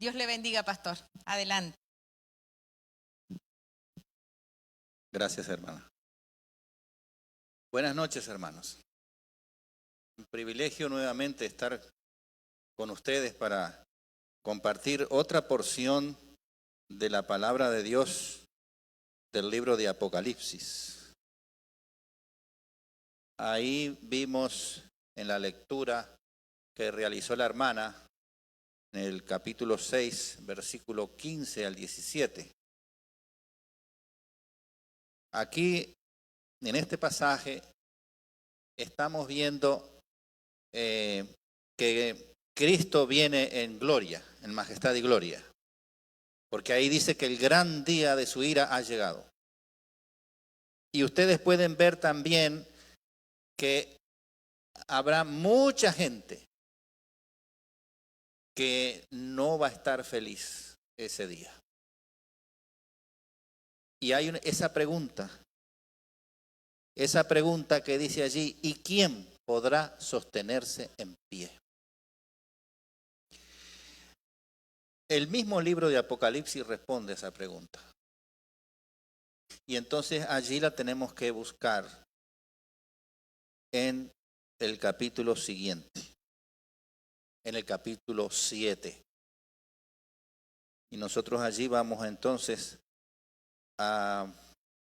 Dios le bendiga, pastor. Adelante. Gracias, hermana. Buenas noches, hermanos. Un privilegio nuevamente estar con ustedes para compartir otra porción de la palabra de Dios del libro de Apocalipsis. Ahí vimos en la lectura que realizó la hermana en el capítulo 6, versículo 15 al 17. Aquí, en este pasaje, estamos viendo que Cristo viene en gloria, en majestad y gloria, porque ahí dice que el gran día de su ira ha llegado. Y ustedes pueden ver también que habrá mucha gente que no va a estar feliz ese día. Y hay esa pregunta que dice allí, ¿y quién podrá sostenerse en pie? El mismo libro de Apocalipsis responde a esa pregunta. Y entonces allí la tenemos que buscar en el capítulo siguiente, en el capítulo 7. Y nosotros allí vamos entonces a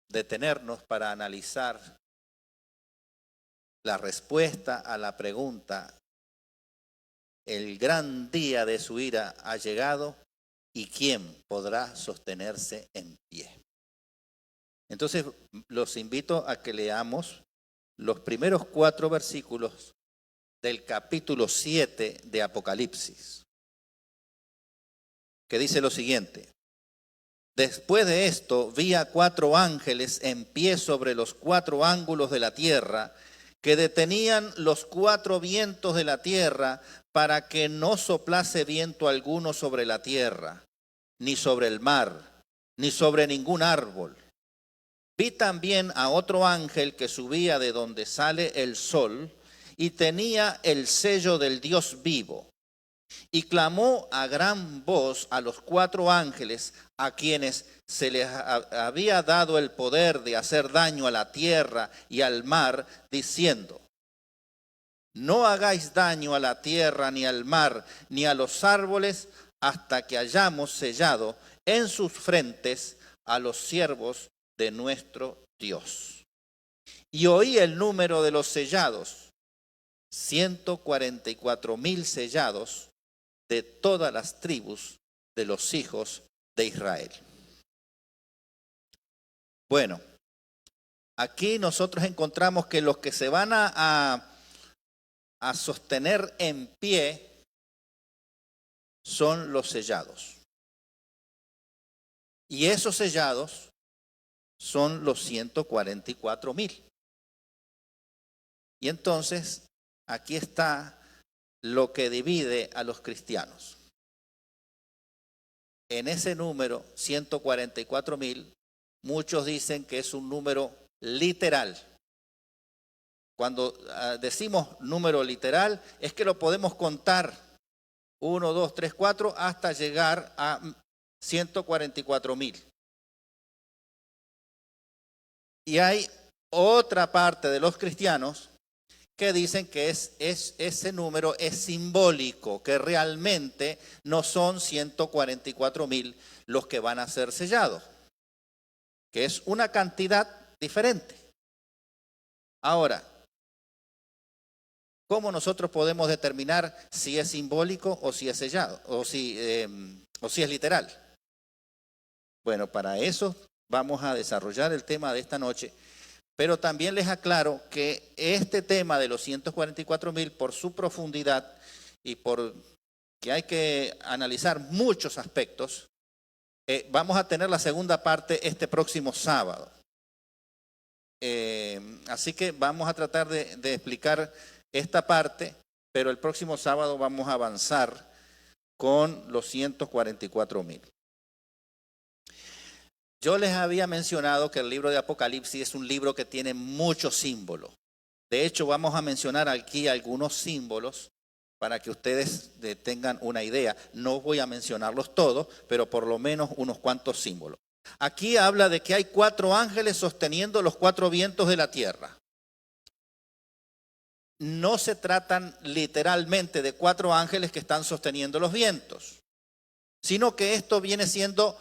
detenernos para analizar la respuesta a la pregunta: el gran día de su ira ha llegado, ¿y quién podrá sostenerse en pie? Entonces los invito a que leamos los primeros 4 versículos del capítulo 7 de Apocalipsis, que dice lo siguiente: después de esto vi a 4 ángeles en pie sobre los 4 ángulos de la tierra, que detenían los 4 vientos de la tierra para que no soplase viento alguno sobre la tierra, ni sobre el mar, ni sobre ningún árbol. Vi también a otro ángel que subía de donde sale el sol y tenía el sello del Dios vivo. Y clamó a gran voz a los 4 ángeles a quienes se les había dado el poder de hacer daño a la tierra y al mar, diciendo: no hagáis daño a la tierra, ni al mar, ni a los árboles, hasta que hayamos sellado en sus frentes a los siervos de nuestro Dios. Y oí el número de los sellados, 144,000 sellados de todas las tribus de los hijos de Israel. Bueno, aquí nosotros encontramos que los que se van a sostener en pie son los sellados. Y esos sellados son los 144,000. Y entonces, aquí está lo que divide a los cristianos. En ese número, 144,000, muchos dicen que es un número literal. Cuando decimos número literal, es que lo podemos contar 1, 2, 3, 4 hasta llegar a 144,000. Y hay otra parte de los cristianos que dicen que ese número es simbólico, que realmente no son 144,000 los que van a ser sellados, que es una cantidad diferente. Ahora, ¿cómo nosotros podemos determinar si es simbólico o si es sellado, o si es literal? Bueno, para eso vamos a desarrollar el tema de esta noche, pero también les aclaro que este tema de los 144,000, por su profundidad y por que hay que analizar muchos aspectos, vamos a tener la segunda parte este próximo sábado. Así que vamos a tratar de explicar esta parte, pero el próximo sábado vamos a avanzar con los 144,000. Yo les había mencionado que el libro de Apocalipsis es un libro que tiene muchos símbolos. De hecho, vamos a mencionar aquí algunos símbolos para que ustedes tengan una idea. No voy a mencionarlos todos, pero por lo menos unos cuantos símbolos. Aquí habla de que hay 4 ángeles sosteniendo los 4 vientos de la tierra. No se tratan literalmente de 4 ángeles que están sosteniendo los vientos, sino que esto viene siendo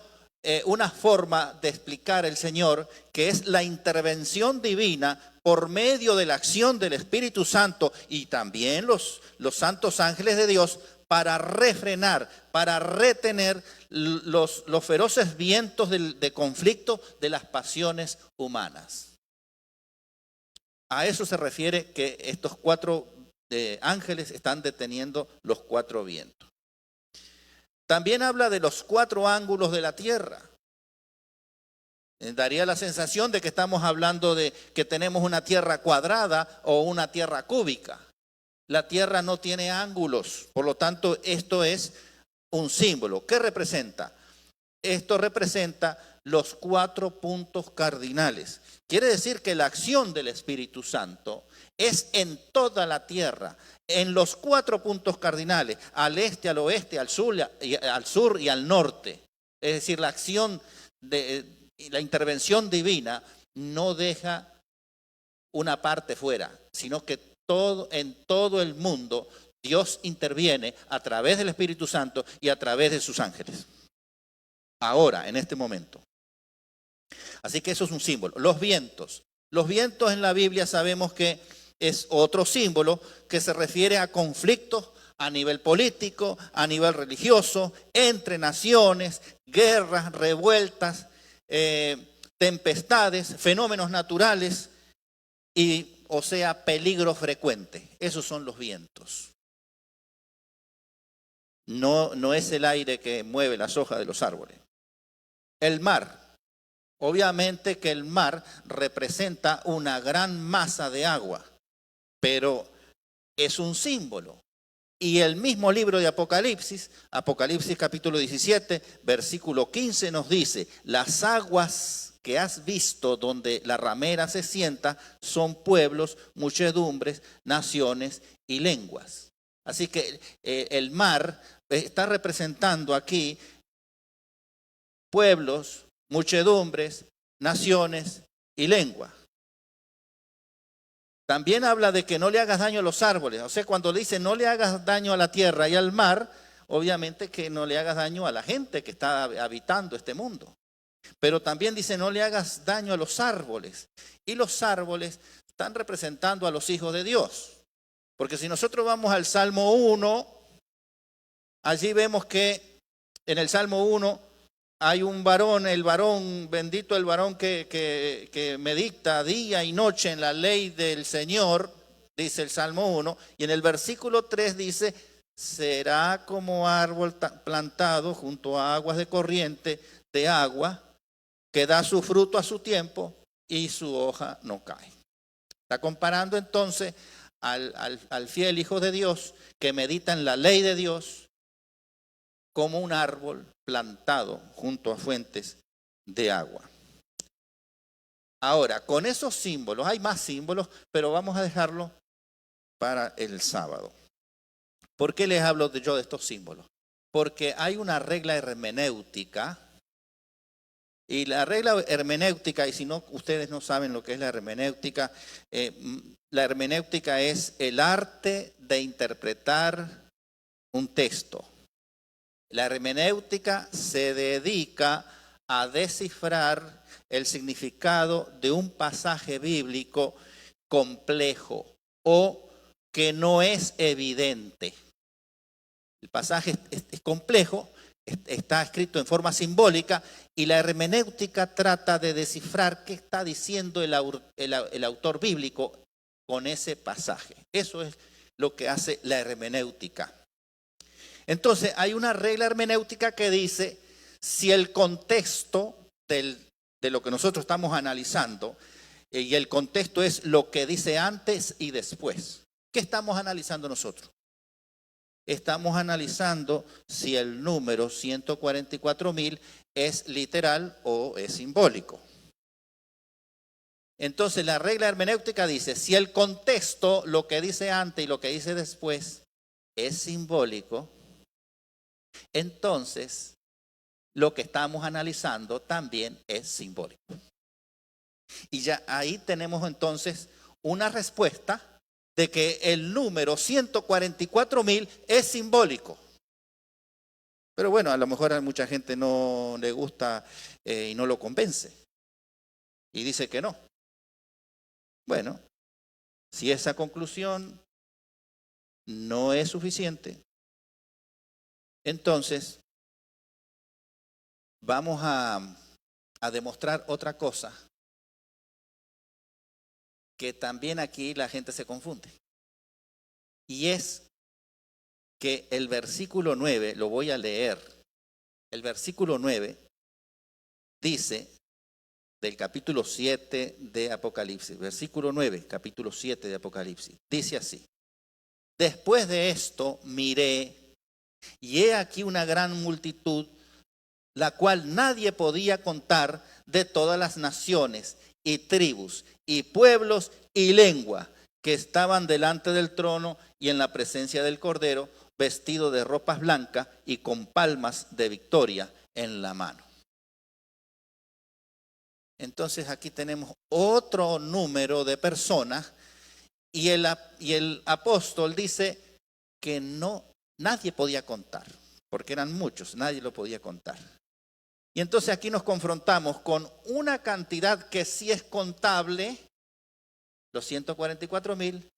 una forma de explicar el Señor, que es la intervención divina por medio de la acción del Espíritu Santo y también los santos ángeles de Dios para refrenar, para retener los feroces vientos de conflicto de las pasiones humanas. A eso se refiere que estos 4 ángeles están deteniendo los 4 vientos. También habla de los 4 ángulos de la tierra. Daría la sensación de que estamos hablando de que tenemos una tierra cuadrada o una tierra cúbica. La tierra no tiene ángulos, por lo tanto esto es un símbolo. ¿Qué representa? Esto representa los 4 puntos cardinales. Quiere decir que la acción del Espíritu Santo es en toda la tierra, en los 4 puntos cardinales, al este, al oeste, al sur y al norte. Es decir, la acción la intervención divina no deja una parte fuera, sino que en todo el mundo Dios interviene a través del Espíritu Santo y a través de sus ángeles. Ahora, en este momento. Así que eso es un símbolo. Los vientos. Los vientos en la Biblia sabemos que es otro símbolo que se refiere a conflictos a nivel político, a nivel religioso, entre naciones, guerras, revueltas, tempestades, fenómenos naturales o sea, peligro frecuente. Esos son los vientos. No es el aire que mueve las hojas de los árboles. El mar. Obviamente que el mar representa una gran masa de agua, pero es un símbolo. Y el mismo libro de Apocalipsis, Apocalipsis capítulo 17, versículo 15 nos dice, las aguas que has visto donde la ramera se sienta son pueblos, muchedumbres, naciones y lenguas. Así que el mar está representando aquí pueblos, muchedumbres, naciones y lenguas. También habla de que no le hagas daño a los árboles. O sea, cuando dice no le hagas daño a la tierra y al mar, obviamente que no le hagas daño a la gente que está habitando este mundo. Pero también dice no le hagas daño a los árboles. Y los árboles están representando a los hijos de Dios. Porque si nosotros vamos al Salmo 1, allí vemos que en el Salmo 1 hay un varón, bendito el varón que medita día y noche en la ley del Señor, dice el Salmo 1, y en el versículo 3 dice, será como árbol plantado junto a aguas de corriente de agua, que da su fruto a su tiempo y su hoja no cae. Está comparando entonces al fiel Hijo de Dios que medita en la ley de Dios como un árbol plantado junto a fuentes de agua. Ahora, con esos símbolos, hay más símbolos, pero vamos a dejarlo para el sábado. ¿Por qué les hablo yo de estos símbolos? Porque hay una regla hermenéutica, y la regla hermenéutica, y si no ustedes no saben lo que es la hermenéutica es el arte de interpretar un texto. La hermenéutica se dedica a descifrar el significado de un pasaje bíblico complejo o que no es evidente. El pasaje es complejo, está escrito en forma simbólica y la hermenéutica trata de descifrar qué está diciendo el autor bíblico con ese pasaje. Eso es lo que hace la hermenéutica. Entonces, hay una regla hermenéutica que dice, si el contexto de lo que nosotros estamos analizando, y el contexto es lo que dice antes y después, ¿qué estamos analizando nosotros? Estamos analizando si el número 144.000 es literal o es simbólico. Entonces, la regla hermenéutica dice, si el contexto, lo que dice antes y lo que dice después, es simbólico, entonces lo que estamos analizando también es simbólico. Y ya ahí tenemos entonces una respuesta de que el número 144,000 es simbólico. Pero bueno, a lo mejor a mucha gente no le gusta y no lo convence. Y dice que no. Bueno, si esa conclusión no es suficiente, entonces vamos a demostrar otra cosa, que también aquí la gente se confunde. Y es que el versículo 9, lo voy a leer, el versículo 9 dice del capítulo 7 de Apocalipsis, versículo 9, capítulo 7 de Apocalipsis, dice así: después de esto miré, y he aquí una gran multitud, la cual nadie podía contar, de todas las naciones y tribus y pueblos y lengua, que estaban delante del trono y en la presencia del Cordero, vestido de ropas blancas y con palmas de victoria en la mano. Entonces aquí tenemos otro número de personas y el apóstol dice que nadie podía contar, porque eran muchos, nadie lo podía contar. Y entonces aquí nos confrontamos con una cantidad que sí es contable, los 144,000,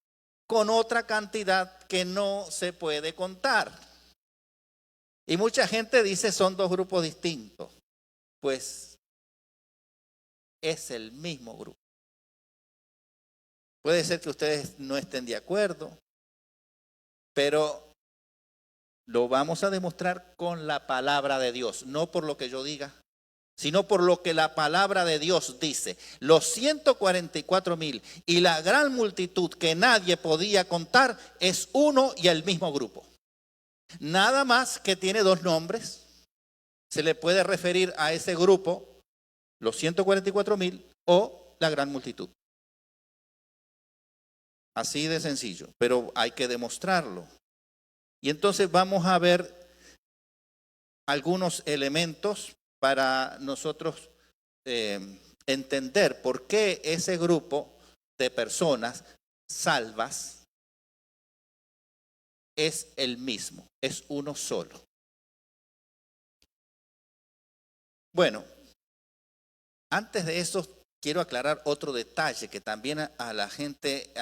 con otra cantidad que no se puede contar. Y mucha gente dice son dos grupos distintos. Pues es el mismo grupo. Puede ser que ustedes no estén de acuerdo, pero lo vamos a demostrar con la palabra de Dios, no por lo que yo diga, sino por lo que la palabra de Dios dice. Los 144,000 y la gran multitud que nadie podía contar es uno y el mismo grupo. Nada más que tiene dos nombres. Se le puede referir a ese grupo, los 144,000 o la gran multitud. Así de sencillo, pero hay que demostrarlo. Y entonces vamos a ver algunos elementos para nosotros entender por qué ese grupo de personas salvas es el mismo, es uno solo. Bueno, antes de eso quiero aclarar otro detalle que también a la gente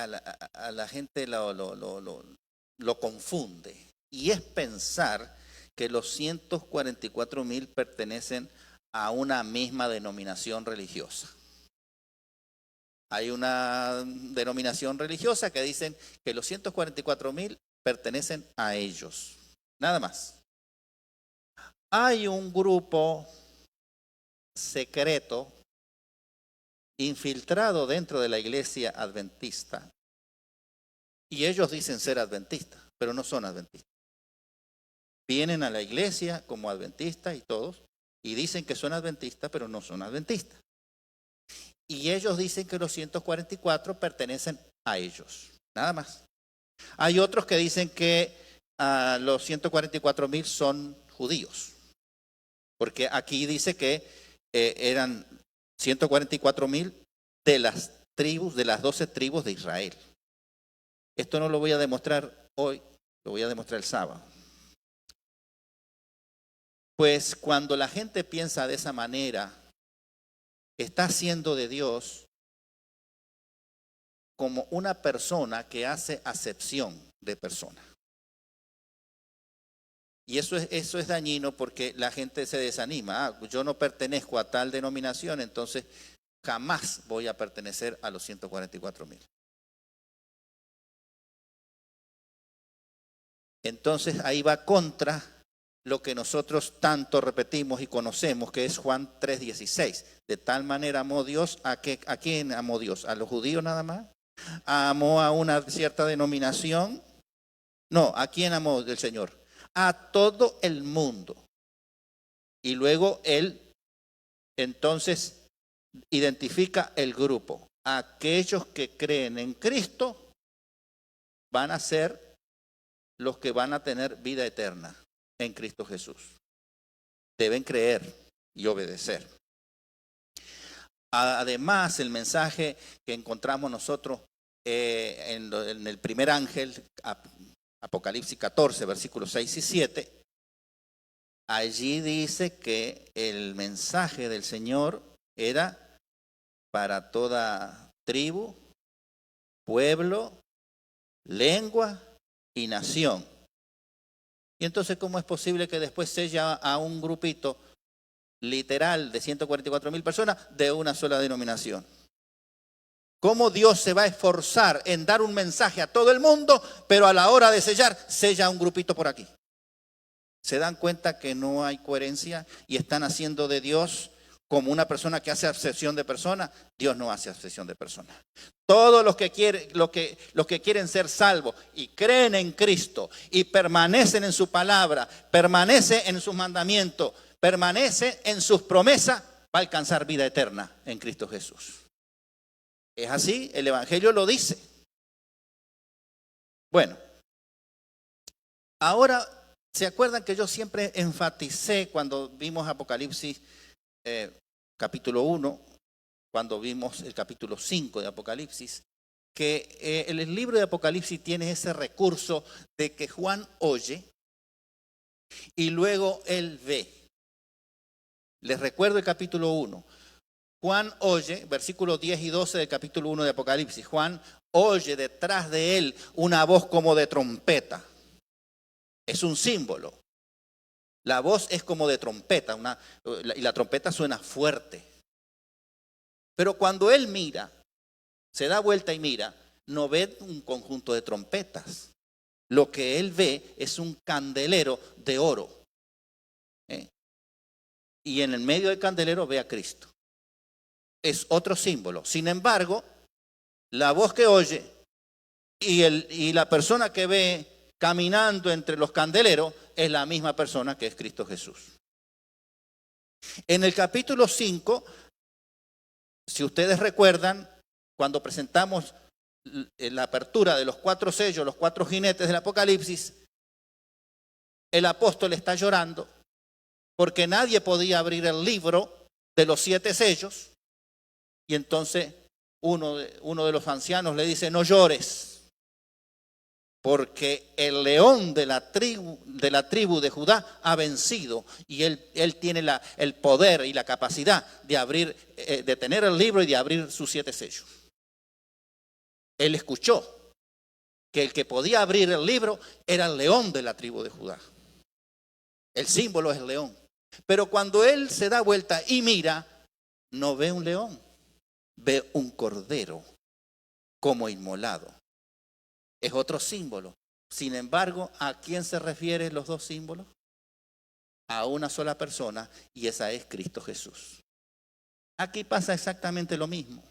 lo confunde, y es pensar que los 144,000 pertenecen a una misma denominación religiosa. Hay una denominación religiosa que dicen que los 144,000 pertenecen a ellos, nada más. Hay un grupo secreto infiltrado dentro de la iglesia adventista, y ellos dicen ser adventistas, pero no son adventistas. Vienen a la iglesia como adventistas y todos, y dicen que son adventistas, pero no son adventistas. Y ellos dicen que los 144 pertenecen a ellos, nada más. Hay otros que dicen que los 144,000 son judíos, porque aquí dice que eran 144,000 de las tribus, de las 12 tribus de Israel. Esto no lo voy a demostrar hoy, lo voy a demostrar el sábado. Pues cuando la gente piensa de esa manera, está haciendo de Dios como una persona que hace acepción de persona. Y eso es dañino, porque la gente se desanima. Yo no pertenezco a tal denominación, entonces jamás voy a pertenecer a los 144,000. Entonces ahí va contra lo que nosotros tanto repetimos y conocemos, que es Juan 3:16. De tal manera amó Dios, ¿a quién amó Dios? ¿A los judíos nada más? ¿Amó a una cierta denominación? No, ¿a quién amó el Señor? A todo el mundo. Y luego Él entonces identifica el grupo. Aquellos que creen en Cristo van a ser los que van a tener vida eterna en Cristo Jesús. Deben creer y obedecer. Además, el mensaje que encontramos nosotros en el primer ángel, Apocalipsis 14, versículos 6 y 7, allí dice que el mensaje del Señor era para toda tribu, pueblo, lengua y nación. Y entonces, ¿cómo es posible que después sella a un grupito literal de 144,000 personas de una sola denominación? ¿Cómo Dios se va a esforzar en dar un mensaje a todo el mundo, pero a la hora de sellar, sella a un grupito por aquí? ¿Se dan cuenta que no hay coherencia y están haciendo de Dios como una persona que hace acepción de personas? Dios no hace acepción de personas. Todos los que quieren ser salvos y creen en Cristo y permanecen en su palabra, permanecen en sus mandamientos, permanecen en sus promesas, va a alcanzar vida eterna en Cristo Jesús. Es así, el Evangelio lo dice. Bueno, ahora, ¿se acuerdan que yo siempre enfaticé cuando vimos Apocalipsis capítulo 1, cuando vimos el capítulo 5 de Apocalipsis, que el libro de Apocalipsis tiene ese recurso de que Juan oye y luego él ve? Les recuerdo el capítulo 1. Juan oye, versículos 10 y 12 del capítulo 1 de Apocalipsis. Juan oye detrás de él una voz como de trompeta. Es un símbolo. La voz es como de trompeta, y la trompeta suena fuerte. Pero cuando él mira, se da vuelta y mira, no ve un conjunto de trompetas. Lo que él ve es un candelero de oro. Y en el medio del candelero ve a Cristo. Es otro símbolo. Sin embargo, la voz que oye y la persona que ve caminando entre los candeleros es la misma persona que es Cristo Jesús. En el capítulo 5, si ustedes recuerdan, cuando presentamos la apertura de los 4 sellos, los 4 jinetes del Apocalipsis, el apóstol está llorando porque nadie podía abrir el libro de los 7 sellos. Y entonces uno de los ancianos le dice: no llores, porque el león de la tribu de Judá ha vencido y él tiene el poder y la capacidad de abrir, de tener el libro y de abrir sus 7 sellos. Él escuchó que el que podía abrir el libro era el león de la tribu de Judá. El símbolo es el león. Pero cuando él se da vuelta y mira, no ve un león, ve un cordero como inmolado. Es otro símbolo. Sin embargo, ¿a quién se refieren los 2 símbolos? A una sola persona, y esa es Cristo Jesús. Aquí pasa exactamente lo mismo.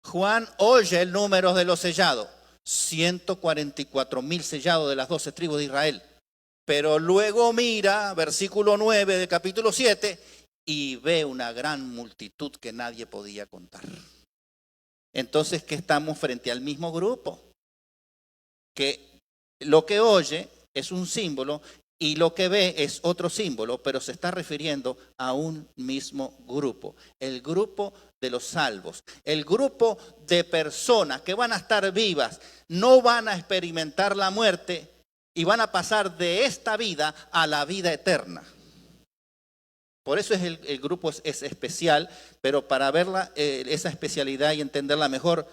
Juan oye el número de los sellados, 144,000 sellados de las 12 tribus de Israel. Pero luego mira, versículo 9 del capítulo 7, y ve una gran multitud que nadie podía contar. Entonces, ¿qué estamos frente al mismo grupo? Que lo que oye es un símbolo y lo que ve es otro símbolo, pero se está refiriendo a un mismo grupo. El grupo de los salvos, el grupo de personas que van a estar vivas, no van a experimentar la muerte y van a pasar de esta vida a la vida eterna. Por eso el grupo es especial, pero para verla, esa especialidad y entenderla mejor,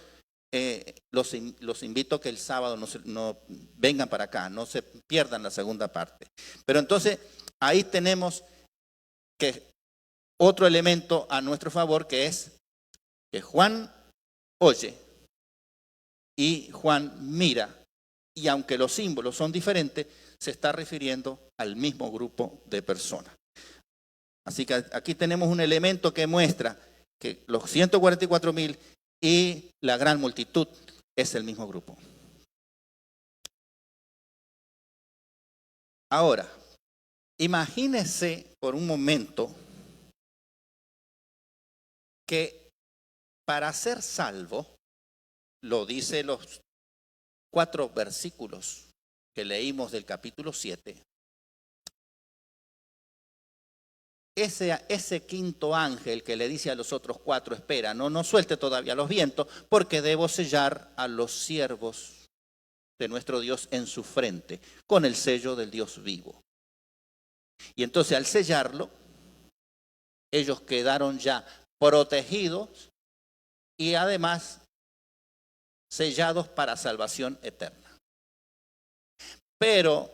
los invito a que el sábado no vengan para acá, no se pierdan la segunda parte. Pero entonces ahí tenemos que otro elemento a nuestro favor, que es que Juan oye y Juan mira, y aunque los símbolos son diferentes, se está refiriendo al mismo grupo de personas. Así que aquí tenemos un elemento que muestra que los 144,000 y la gran multitud es el mismo grupo. Ahora, imagínese por un momento que para ser salvo, lo dice 4 versículos que leímos del capítulo 7, ese quinto ángel que le dice a los otros 4, espera, no suelte todavía los vientos, porque debo sellar a los siervos de nuestro Dios en su frente, con el sello del Dios vivo. Y entonces al sellarlo, ellos quedaron ya protegidos y además sellados para salvación eterna. Pero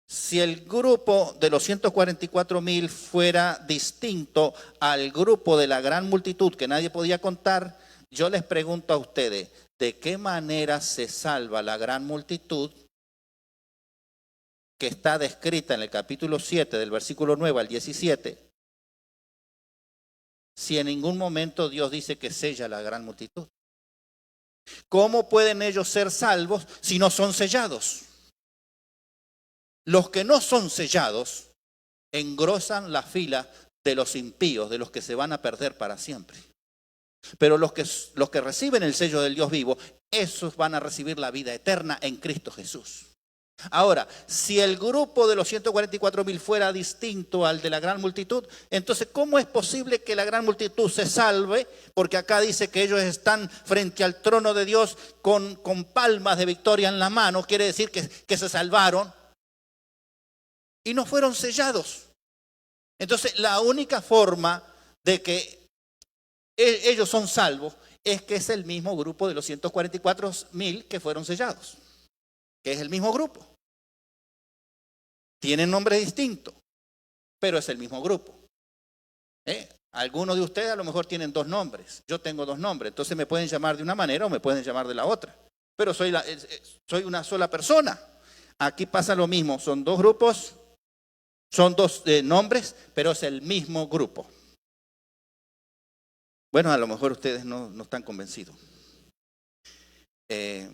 si el grupo de los 144,000 fuera distinto al grupo de la gran multitud que nadie podía contar, yo les pregunto a ustedes, ¿de qué manera se salva la gran multitud que está descrita en el capítulo 7 del versículo 9 al 17? Si en ningún momento Dios dice que sella la gran multitud. ¿Cómo pueden ellos ser salvos si no son sellados? Los que no son sellados engrosan la fila de los impíos, de los que se van a perder para siempre. Pero los que reciben el sello del Dios vivo, esos van a recibir la vida eterna en Cristo Jesús. Ahora, si el grupo de los 144,000 fuera distinto al de la gran multitud, entonces ¿cómo es posible que la gran multitud se salve? Porque acá dice que ellos están frente al trono de Dios con palmas de victoria en la mano, quiere decir que se salvaron y no fueron sellados. Entonces la única forma de que ellos son salvos es que es el mismo grupo de los 144,000 que fueron sellados, que es el mismo grupo. Tienen nombre distinto, pero es el mismo grupo. Algunos de ustedes a lo mejor tienen 2 nombres, yo tengo 2 nombres, entonces me pueden llamar de una manera o me pueden llamar de la otra, pero soy una sola persona. Aquí pasa lo mismo, son 2 grupos, son 2 nombres, pero es el mismo grupo. Bueno, a lo mejor ustedes no están convencidos que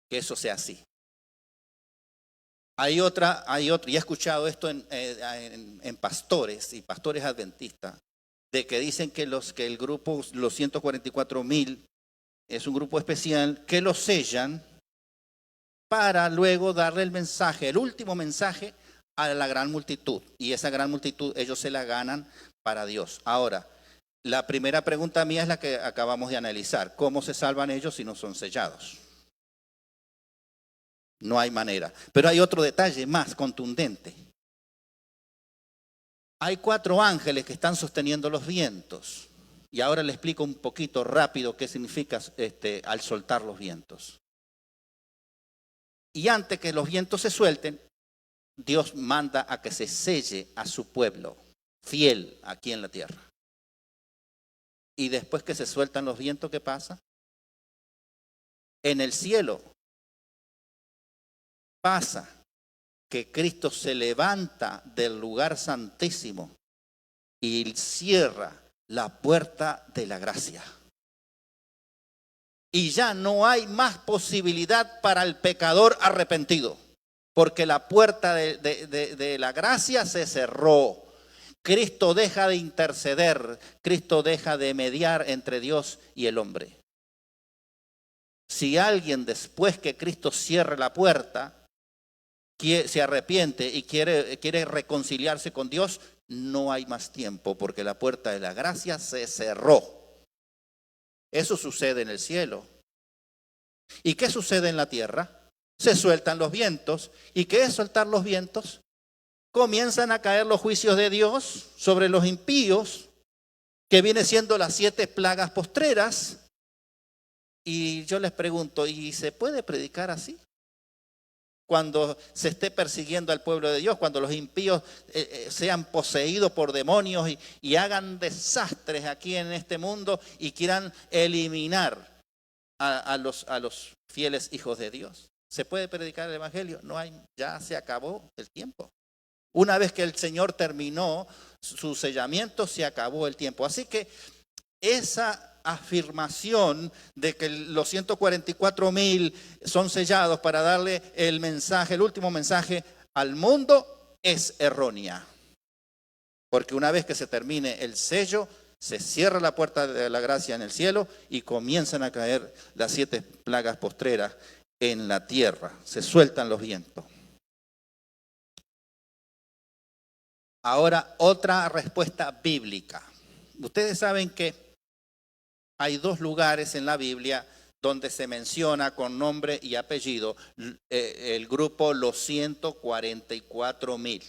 eso sea así. Hay otra, y he escuchado esto en pastores y pastores adventistas, de que dicen que el grupo, los 144,000, es un grupo especial, que lo sellan para luego darle el mensaje, el último mensaje a la gran multitud. Y esa gran multitud ellos se la ganan para Dios. Ahora, la primera pregunta mía es la que acabamos de analizar. ¿Cómo se salvan ellos si no son sellados? No hay manera. Pero hay otro detalle más contundente. Hay 4 ángeles que están sosteniendo los vientos. Y ahora le explico un poquito rápido qué significa al soltar los vientos. Y antes que los vientos se suelten, Dios manda a que se selle a su pueblo fiel aquí en la tierra. Y después que se sueltan los vientos, ¿qué pasa? En el cielo pasa que Cristo se levanta del lugar santísimo y cierra la puerta de la gracia. Y ya no hay más posibilidad para el pecador arrepentido, porque la puerta de la gracia se cerró. Cristo deja de interceder, Cristo deja de mediar entre Dios y el hombre. Si alguien después que Cristo cierre la puerta, se arrepiente y quiere reconciliarse con Dios, no hay más tiempo, porque la puerta de la gracia se cerró. Eso sucede en el cielo. ¿Y qué sucede en la tierra? Se sueltan los vientos. ¿Y qué es soltar los vientos? Comienzan a caer los juicios de Dios sobre los impíos, que viene siendo las 7 plagas postreras. Y yo les pregunto, ¿y se puede predicar así? Cuando se esté persiguiendo al pueblo de Dios, cuando los impíos sean poseídos por demonios y hagan desastres aquí en este mundo y quieran eliminar a los fieles hijos de Dios. ¿Se puede predicar el evangelio? No hay, ya se acabó el tiempo. Una vez que el Señor terminó su sellamiento, se acabó el tiempo. Así que esa afirmación de que los 144,000 son sellados para darle el mensaje, el último mensaje al mundo, es errónea. Porque una vez que se termine el sello, se cierra la puerta de la gracia en el cielo y comienzan a caer las 7 plagas postreras en la tierra. Se sueltan los vientos. Ahora, otra respuesta bíblica. Ustedes saben que hay 2 lugares en la Biblia donde se menciona con nombre y apellido el grupo los 144,000.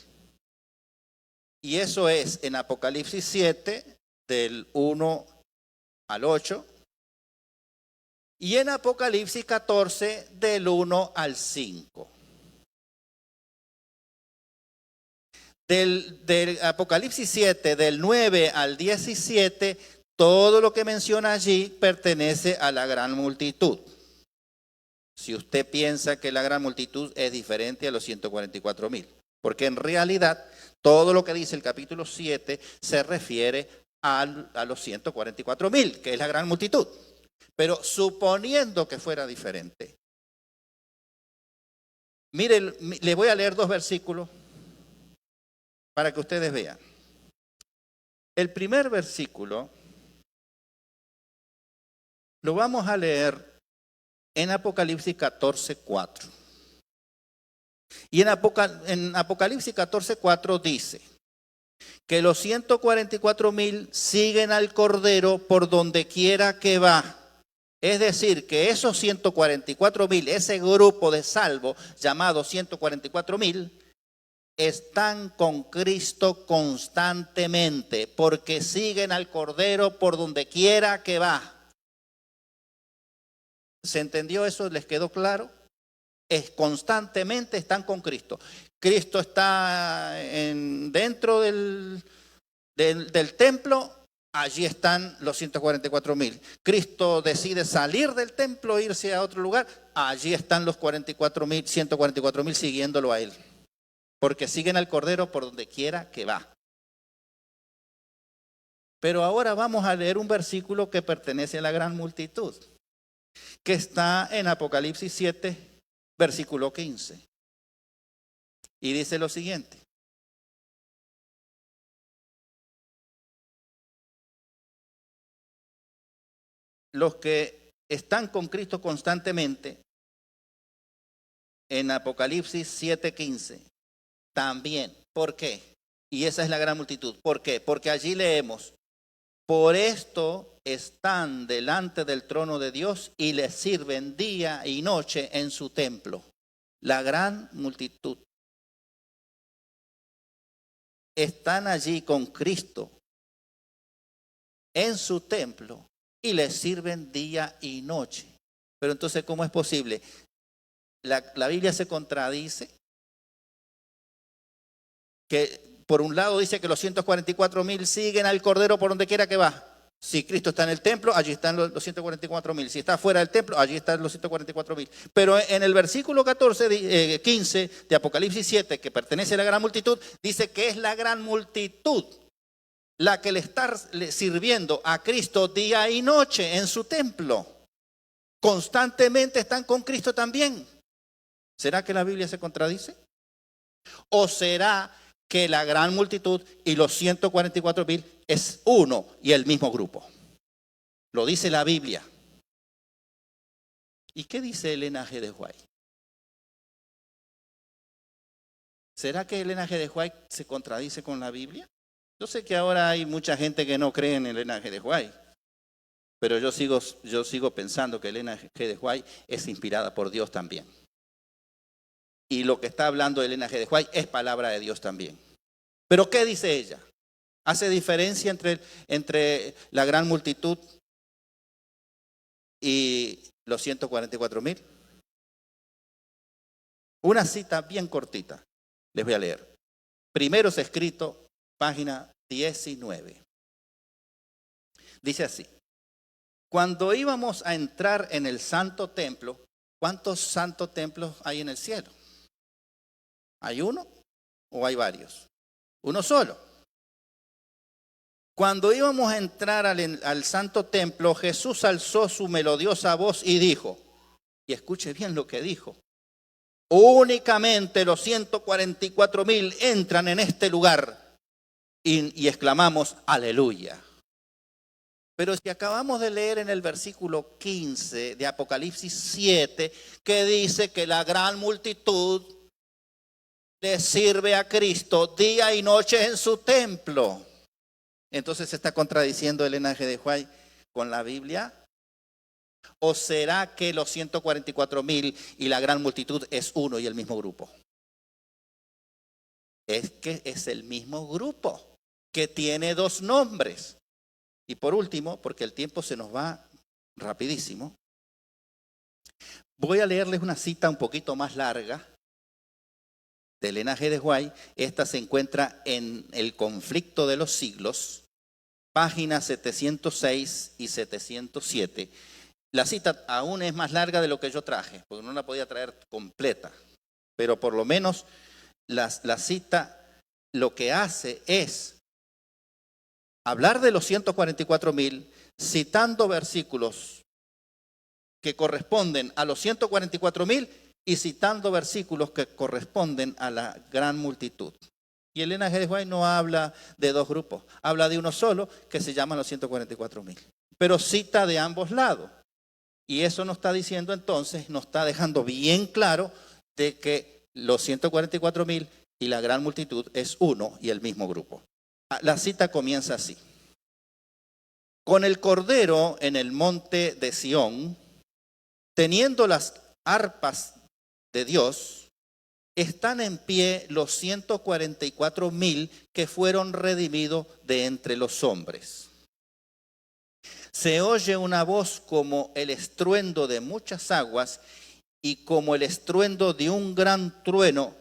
Y eso es en Apocalipsis 7, del 1 al 8, y en Apocalipsis 14, del 1 al 5. Del Apocalipsis 7, del 9 al 17, todo lo que menciona allí pertenece a la gran multitud. Si usted piensa que la gran multitud es diferente a los 144,000, porque en realidad todo lo que dice el capítulo 7 se refiere a los 144,000, que es la gran multitud. Pero suponiendo que fuera diferente, mire, le voy a leer 2 versículos para que ustedes vean. El primer versículo lo vamos a leer en Apocalipsis 14:4. Y en Apocalipsis 14:4 dice que los 144,000 siguen al Cordero por donde quiera que va. Es decir, que esos 144,000, ese grupo de salvos llamado 144,000, están con Cristo constantemente, porque siguen al Cordero por donde quiera que va. ¿Se entendió eso? ¿Les quedó claro? Constantemente están con Cristo. Cristo está dentro del templo, allí están los 144,000. Cristo decide salir del templo e irse a otro lugar, allí están los 144,000 siguiéndolo a él. Porque siguen al Cordero por donde quiera que va. Pero ahora vamos a leer un versículo que pertenece a la gran multitud, que está en Apocalipsis 7, versículo 15. Y dice lo siguiente: los que están con Cristo constantemente, en Apocalipsis 7:15, también. ¿Por qué? Y esa es la gran multitud. ¿Por qué? Porque allí leemos: por esto están delante del trono de Dios y les sirven día y noche en su templo. La gran multitud. Están allí con Cristo en su templo y les sirven día y noche. Pero entonces, ¿cómo es posible? La Biblia se contradice. Que por un lado dice que los 144,000 siguen al Cordero por donde quiera que va. Si Cristo está en el templo, allí están los 144,000. Si está fuera del templo, allí están los 144,000. Pero en el versículo 15 de Apocalipsis 7, que pertenece a la gran multitud, dice que es la gran multitud la que le está sirviendo a Cristo día y noche en su templo. Constantemente están con Cristo también. ¿Será que la Biblia se contradice? ¿O será que la gran multitud y los 144,000 es uno y el mismo grupo? Lo dice la Biblia. ¿Y qué dice Elena G. de White? ¿Será que Elena G. de White se contradice con la Biblia? Yo sé que ahora hay mucha gente que no cree en Elena G. de White, pero yo sigo pensando que Elena G. de White es inspirada por Dios también. Y lo que está hablando Elena G. de White es palabra de Dios también. ¿Pero qué dice ella? ¿Hace diferencia entre la gran multitud y los 144,000? Una cita bien cortita, les voy a leer. Primeros Escritos, página 19. Dice así: cuando íbamos a entrar en el santo templo, ¿cuántos santos templos hay en el cielo? ¿Hay uno o hay varios? Uno solo. Cuando íbamos a entrar al santo templo, Jesús alzó su melodiosa voz y dijo, y escuche bien lo que dijo: únicamente los 144,000 entran en este lugar. Y exclamamos, aleluya. Pero si acabamos de leer en el versículo 15 de Apocalipsis 7, que dice que la gran multitud le sirve a Cristo día y noche en su templo. Entonces se está contradiciendo Elena G. de White con la Biblia. ¿O será que los 144,000 y la gran multitud es uno y el mismo grupo? Es que es el mismo grupo que tiene dos nombres. Y por último, porque el tiempo se nos va rapidísimo, voy a leerles una cita un poquito más larga de Elena G. de White. Esta se encuentra en El conflicto de los siglos, páginas 706 y 707. La cita aún es más larga de lo que yo traje, porque no la podía traer completa, pero por lo menos la cita lo que hace es hablar de los 144,000, citando versículos que corresponden a los 144,000 y citando versículos que corresponden a la gran multitud. Y Elena G. de White no habla de dos grupos, habla de uno solo que se llama los 144,000, pero cita de ambos lados. Y eso nos está diciendo entonces, nos está dejando bien claro de que los 144,000 y la gran multitud es uno y el mismo grupo. La cita comienza así. Con el Cordero en el monte de Sión, teniendo las arpas de Dios, están en pie los 144,000 que fueron redimidos de entre los hombres. Se oye una voz como el estruendo de muchas aguas y como el estruendo de un gran trueno,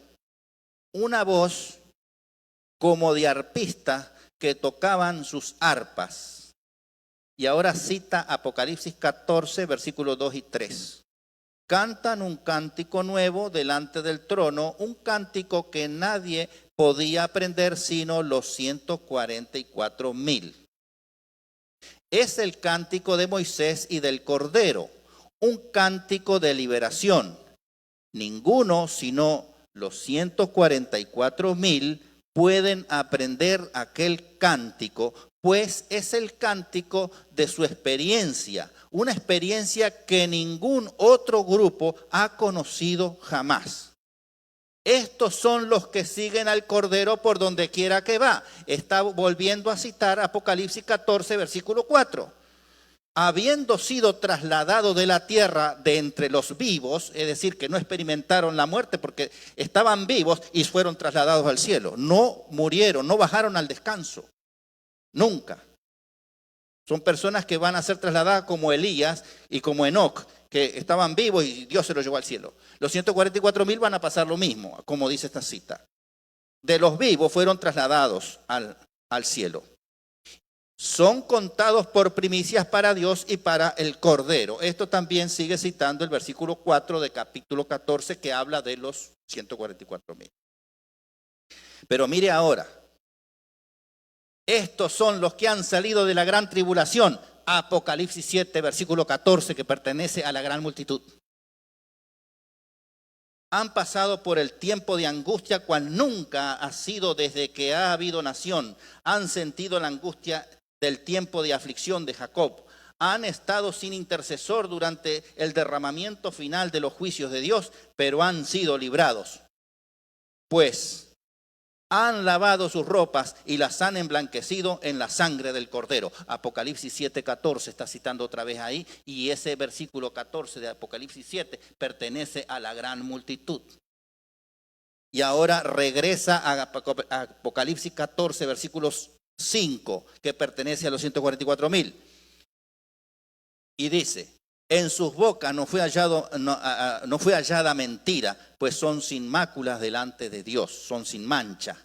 una voz como de arpistas que tocaban sus arpas. Y ahora cita Apocalipsis 14, versículos 2 y 3. Cantan un cántico nuevo delante del trono, un cántico que nadie podía aprender sino los 144,000. Es el cántico de Moisés y del Cordero, un cántico de liberación. Ninguno sino los 144,000 pueden aprender aquel cántico, pues es el cántico de su experiencia, una experiencia que ningún otro grupo ha conocido jamás. Estos son los que siguen al Cordero por donde quiera que va. Está volviendo a citar Apocalipsis 14, versículo 4. Habiendo sido trasladado de la tierra de entre los vivos, es decir, que no experimentaron la muerte porque estaban vivos y fueron trasladados al cielo. No murieron, no bajaron al descanso. Nunca. Son personas que van a ser trasladadas como Elías y como Enoc, que estaban vivos y Dios se los llevó al cielo. Los 144,000 van a pasar lo mismo, como dice esta cita. De los vivos fueron trasladados al cielo. Son contados por primicias para Dios y para el Cordero. Esto también sigue citando el versículo 4 de capítulo 14 que habla de los 144,000. Pero mire ahora, estos son los que han salido de la gran tribulación. Apocalipsis 7, versículo 14, que pertenece a la gran multitud. Han pasado por el tiempo de angustia cual nunca ha sido desde que ha habido nación. Han sentido la angustia del tiempo de aflicción de Jacob. Han estado sin intercesor durante el derramamiento final de los juicios de Dios, pero han sido librados. Pues han lavado sus ropas y las han emblanquecido en la sangre del Cordero. Apocalipsis 7:14 está citando otra vez ahí, y ese versículo 14 de Apocalipsis 7 pertenece a la gran multitud. Y ahora regresa a Apocalipsis 14, versículos 5, que pertenece a los 144,000. Y dice: en sus bocas no fue hallada mentira, pues son sin máculas delante de Dios, son sin mancha.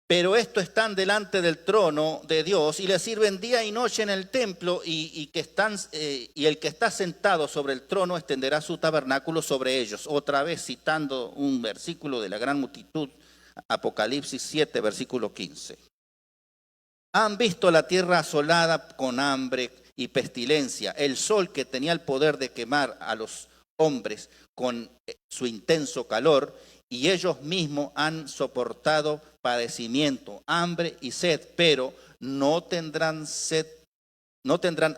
Pero estos están delante del trono de Dios y le sirven día y noche en el templo, y el que está sentado sobre el trono extenderá su tabernáculo sobre ellos. Otra vez citando un versículo de la gran multitud, Apocalipsis 7, versículo 15. Han visto la tierra asolada con hambre y pestilencia, el sol que tenía el poder de quemar a los hombres con su intenso calor, y ellos mismos han soportado padecimiento, hambre y sed, pero no tendrán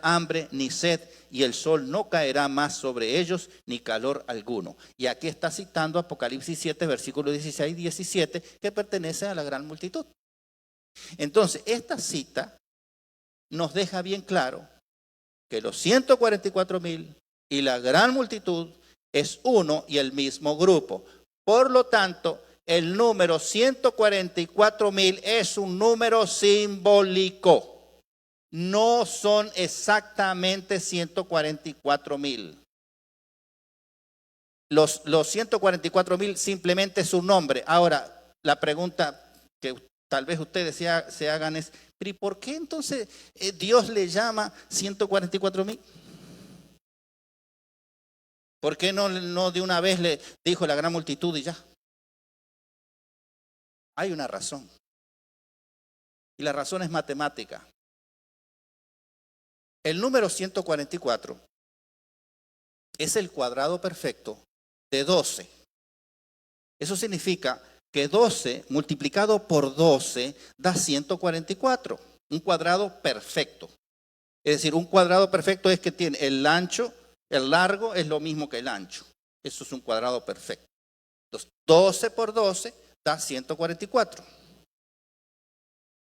hambre ni sed, y el sol no caerá más sobre ellos, ni calor alguno. Y aquí está citando Apocalipsis 7, versículos 16 y 17, que pertenece a la gran multitud. Entonces, esta cita nos deja bien claro que los 144,000 y la gran multitud es uno y el mismo grupo. Por lo tanto, el número 144,000 es un número simbólico. No son exactamente 144,000. Los 144,000 simplemente es un nombre. Ahora, la pregunta que tal vez ustedes se hagan es, ¿pero y por qué entonces Dios le llama 144,000? ¿Por qué no de una vez le dijo la gran multitud y ya? Hay una razón. Y la razón es matemática. El número 144 es el cuadrado perfecto de 12. Eso significa que 12 multiplicado por 12 da 144. Un cuadrado perfecto. Es decir, un cuadrado perfecto es que tiene el ancho, el largo es lo mismo que el ancho. Eso es un cuadrado perfecto. Entonces, 12 por 12 da 144.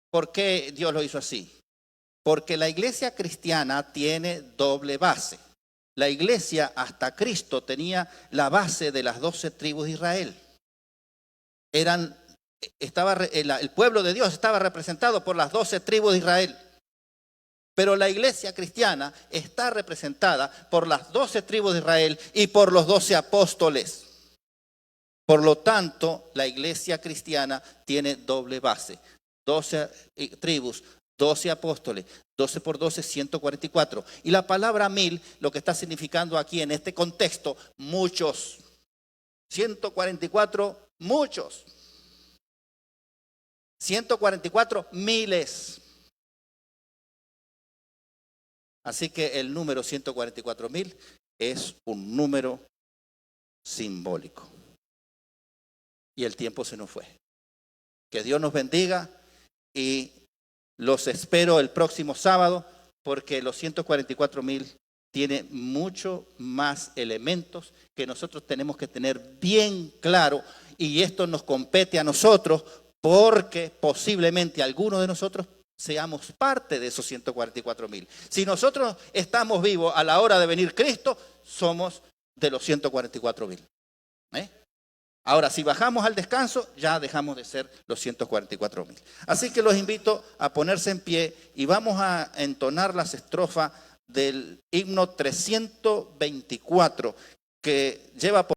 ¿Por qué Dios lo hizo así? Porque la iglesia cristiana tiene doble base. La iglesia hasta Cristo tenía la base de las 12 tribus de Israel. El pueblo de Dios estaba representado por las 12 tribus de Israel. Pero la iglesia cristiana está representada por las 12 tribus de Israel y por los 12 apóstoles. Por lo tanto, la iglesia cristiana tiene doble base. 12 tribus, 12 apóstoles, 12 por 12, 144. Y la palabra 1000, lo que está significando aquí en este contexto, muchos. 144, muchos. 144, miles. Así que el número 144,000 es un número simbólico. Y el tiempo se nos fue. Que Dios nos bendiga y los espero el próximo sábado, porque los 144,000 tiene mucho más elementos que nosotros tenemos que tener bien claro, y esto nos compete a nosotros porque posiblemente algunos de nosotros seamos parte de esos 144,000. Si nosotros estamos vivos a la hora de venir Cristo, somos de los 144,000. Ahora, si bajamos al descanso, ya dejamos de ser los 144,000. Así que los invito a ponerse en pie y vamos a entonar las estrofas del himno 324 que lleva por